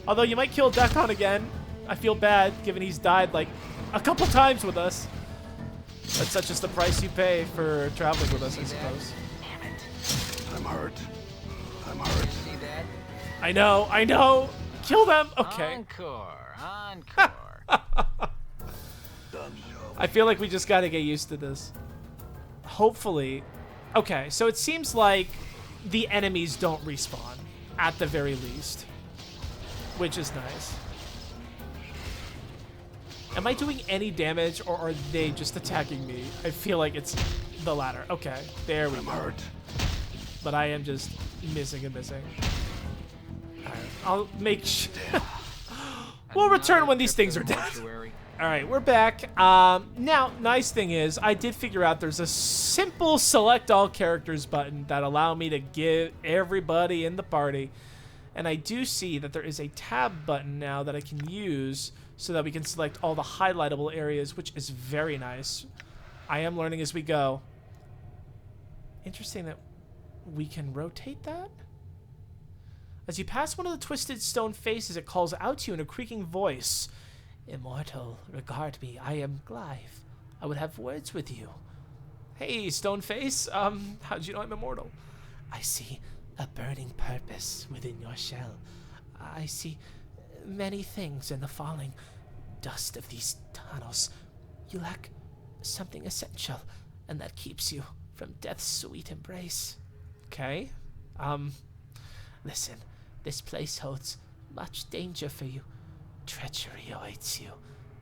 A: Although you might kill Dekon again. I feel bad, given he's died like a couple times with us. But such is the price you pay for traveling with us, I suppose.
C: Damn it.
B: I'm hurt. I'm hurt.
C: You see that?
A: I know, I know. Kill them. Okay.
C: Encore. Encore.
B: Done.
A: I feel like we just got to get used to this. Hopefully. Okay, so it seems like the enemies don't respawn, at the very least. Which is nice. Am I doing any damage, or are they just attacking me? I feel like it's the latter. Okay, there we
B: I'm
A: go.
B: hurt.
A: But I am just missing and missing. Alright, I'll make sure. We'll return when these things are dead.
C: Mortuary.
A: Alright, we're back. Now, nice thing is, I did figure out there's a simple select all characters button that allow me to give everybody in the party. And I do see that there is a tab button now that I can use so that we can select all the highlightable areas, which is very nice. I am learning as we go. Interesting that we can rotate that. As you pass one of the twisted stone faces, it calls out to you in a creaking voice. Immortal, regard me. I am Glyph. I would have words with you. Hey, stone face. How'd you know I'm immortal? I see a burning purpose within your shell. I see many things in the falling dust of these tunnels. You lack something essential, and that keeps you from death's sweet embrace. Okay. Listen, this place holds much danger for you. Treachery awaits you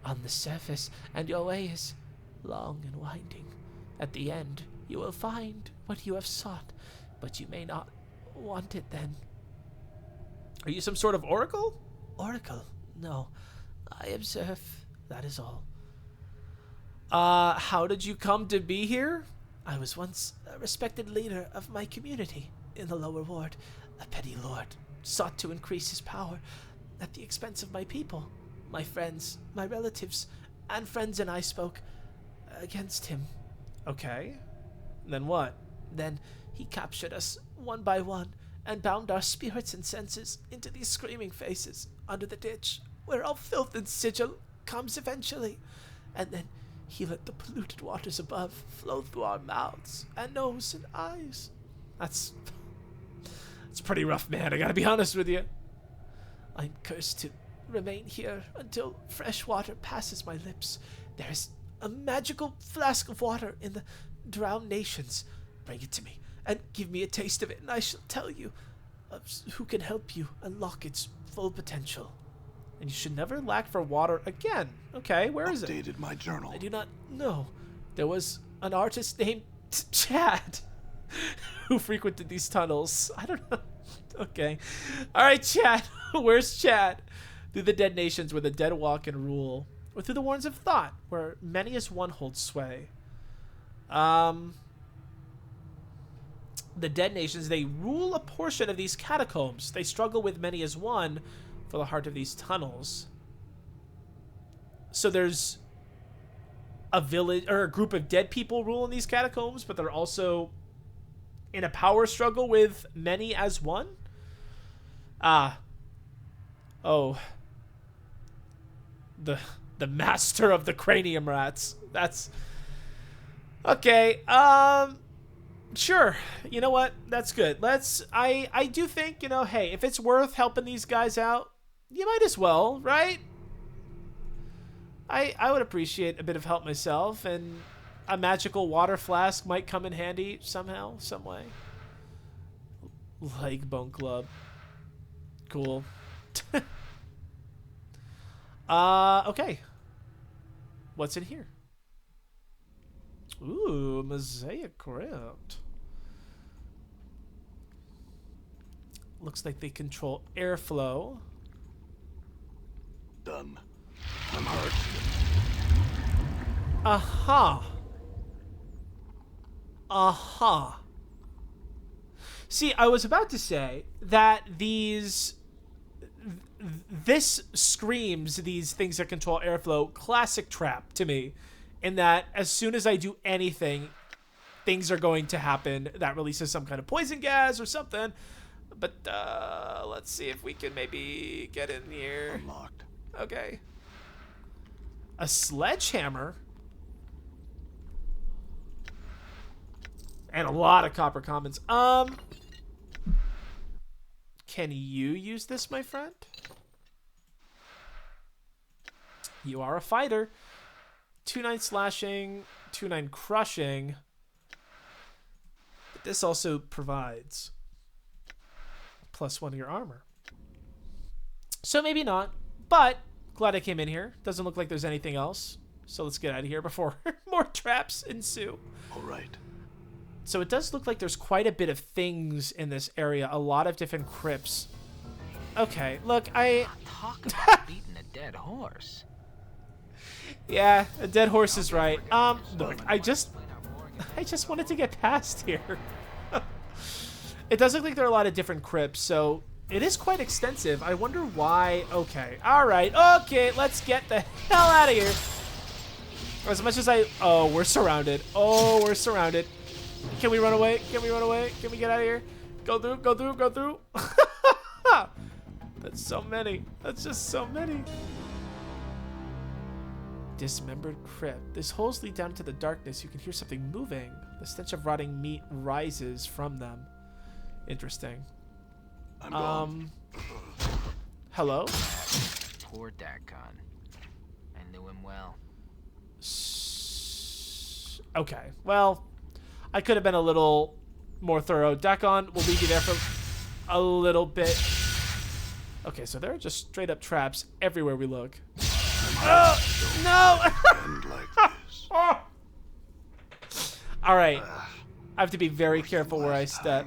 A: on the surface, and your way is long and winding. At the end, you will find what you have sought, but you may not want it then. Are you some sort of oracle? Oracle? No. I observe, that is all. How did you come to be here? I was once a respected leader of my community in the lower ward. A petty lord sought to increase his power at the expense of my people. My friends, my relatives, and friends and I spoke against him. Okay. Then what? Then he captured us one by one and bound our spirits and senses into these screaming faces under the ditch, where all filth and sigil comes eventually. And then he let the polluted waters above flow through our mouths and nose and eyes. That's pretty rough, man. I gotta be honest with you. I'm cursed to remain here until fresh water passes my lips. There is a magical flask of water in the drowned nations. Bring it to me and give me a taste of it, and I shall tell you who can help you unlock its full potential. And you should never lack for water again. Okay, where is it?
B: Updated my journal.
A: I do not know. There was an artist named Chad who frequented these tunnels. I don't know. Okay. All right, Chad. Where's Chad? Through the dead nations where the dead walk and rule, or through the warrens of thought where many as one holds sway. The dead nations, they rule a portion of these catacombs. They struggle with many as one for the heart of these tunnels. So there's a village or a group of dead people ruling these catacombs, but they're also in a power struggle with many as one. Oh, the master of the cranium rats. That's okay. Sure. You know what? That's good. I do think, you know, hey, if it's worth helping these guys out, you might as well, right? I would appreciate a bit of help myself, and a magical water flask might come in handy somehow, some way. Leg bone club. Cool. Okay. What's in here? Ooh, mosaic crypt. Looks like they control airflow.
B: Done. I'm hurt.
A: Aha. Aha. See, I was about to say that this screams these things that control airflow classic trap to me, in that as soon as I do anything, things are going to happen that releases some kind of poison gas or something. But let's see if we can maybe get in here.
B: Unlocked.
A: Okay. A sledgehammer? And a lot of copper commons. Can you use this, my friend? You are a fighter. 2-9 slashing, 2-9 crushing. But this also provides +1 to your armor. So maybe not, but glad I came in here. Doesn't look like there's anything else. So let's get out of here before more traps ensue.
B: All right.
A: So it does look like there's quite a bit of things in this area. A lot of different crypts. Okay, look,
C: Talk about beating a dead horse.
A: Yeah, a dead horse is right. Look, I just wanted to get past here. It does look like there are a lot of different crypts, so it is quite extensive. I wonder why. Okay, all right, okay, let's get the hell out of here. As much as oh, we're surrounded. Oh, we're surrounded. Can we run away? Can we run away? Can we get out of here? Go through, go through, go through. That's so many. That's just so many. Dismembered crypt. This holes lead down to the darkness. You can hear something moving. The stench of rotting meat rises from them. Interesting.
B: I'm gone.
A: Hello?
C: Poor Dakon. I knew him well.
A: Okay. Well, I could have been a little more thorough. Dakon, we'll leave you there for a little bit. Okay, so there are just straight up traps everywhere we look. Oh, no! All right. I have to be very careful where I step.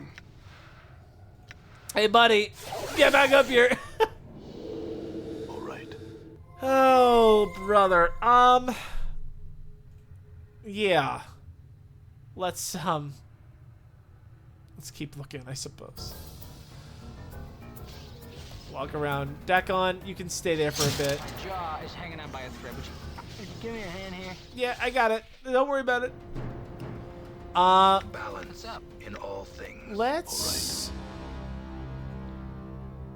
A: Hey, buddy. Get back up here.
B: All right.
A: Oh, brother. Yeah. Let's keep looking, I suppose. Walk around. Dakon, you can stay there for a bit.
C: My jaw is hanging on by a thread. Would you give me a hand here?
A: Yeah, I got it. Don't worry about it.
D: Balance up in all things.
A: Let's...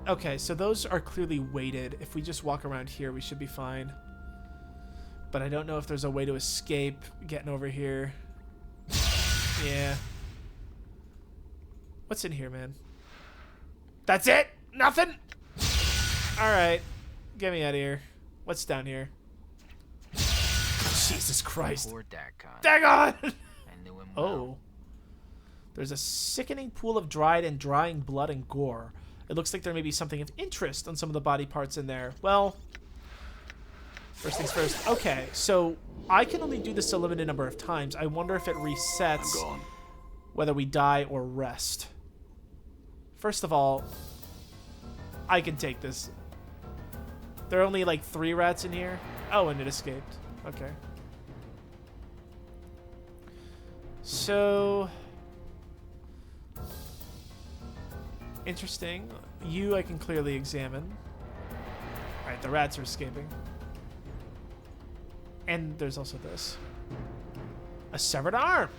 A: Okay, so those are clearly weighted. If we just walk around here, we should be fine. But I don't know if there's a way to escape getting over here. Yeah. What's in here, man? That's it? Nothing? Alright. Get me out of here. What's down here? Jesus Christ.
C: Poor Dagon.
A: Dagon!
C: I knew him well.
A: Oh. There's a sickening pool of dried and drying blood and gore. It looks like there may be something of interest on some of the body parts in there. Well, first things first. Okay, so I can only do this a limited number of times. I wonder if it resets whether we die or rest. First of all, I can take this. There are only like 3 rats in here. Oh, and it escaped. Okay. So... interesting. You I can clearly examine. Alright, the rats are escaping. And there's also this. A severed arm!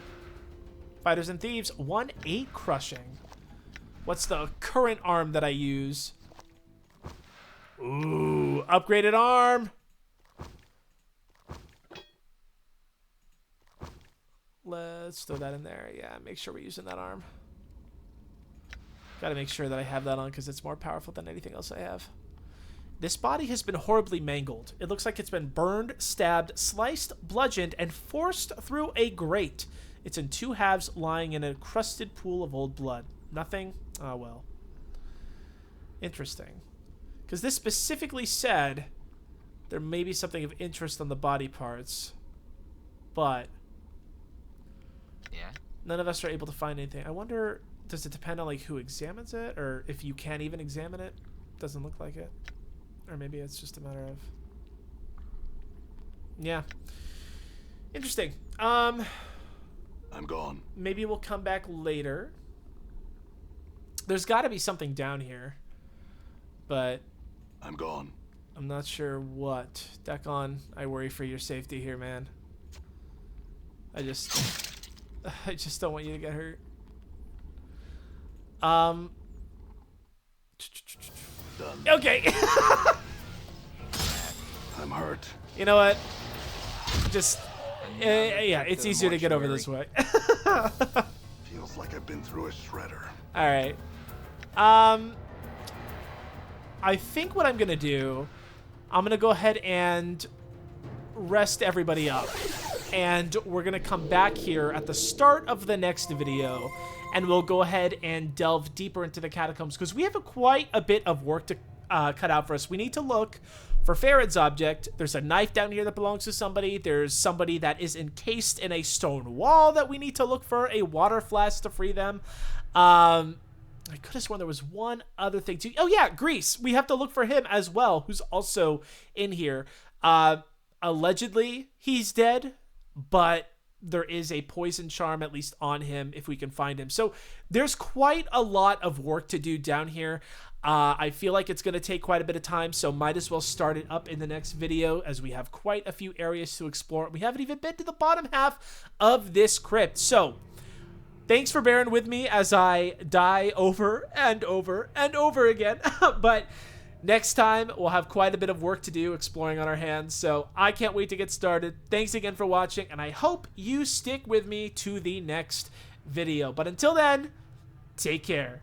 A: Fighters and Thieves, 1-8 crushing. What's the current arm that I use? Ooh, upgraded arm! Let's throw that in there. Yeah, make sure we're using that arm. Gotta make sure that I have that on because it's more powerful than anything else I have. This body has been horribly mangled. It looks like it's been burned, stabbed, sliced, bludgeoned, and forced through a grate. It's in 2 halves, lying in a crusted pool of old blood. Nothing? Oh, well. Interesting. Because this specifically said there may be something of interest on the body parts. But...
C: yeah?
A: none of us are able to find anything. I wonder... does it depend on like who examines it, or if you can't even examine it? Doesn't look like it. Or maybe it's just a matter of... yeah. Interesting.
B: I'm gone.
A: Maybe we'll come back later. There's got to be something down here, but
B: I'm gone.
A: I'm not sure what. Dagon, I worry for your safety here, man. I just don't want you to get hurt.
B: Done.
A: Okay.
B: I'm hurt.
A: You know what? Just, yeah, it's easier to get over this way.
B: Feels like I've been through a shredder.
A: All right. I think what I'm gonna do, I'm gonna go ahead and rest everybody up, and we're gonna come back here at the start of the next video, and we'll go ahead and delve deeper into the catacombs because we have quite a bit of work to cut out for us. We need to look for Pharod's object. There's a knife down here that belongs to somebody. There's somebody that is encased in a stone wall that we need to look for, a water flask to free them. I could have sworn there was one other thing too. Oh yeah, Grease. We have to look for him as well, who's also in here. Allegedly, he's dead, but there is a poison charm at least on him if we can find him. So there's quite a lot of work to do down here. I feel like it's going to take quite a bit of time, so might as well start it up in the next video as we have quite a few areas to explore. We haven't even been to the bottom half of this crypt. So thanks for bearing with me as I die over and over and over again. But next time, we'll have quite a bit of work to do exploring on our hands, so I can't wait to get started. Thanks again for watching, and I hope you stick with me to the next video. But until then, take care.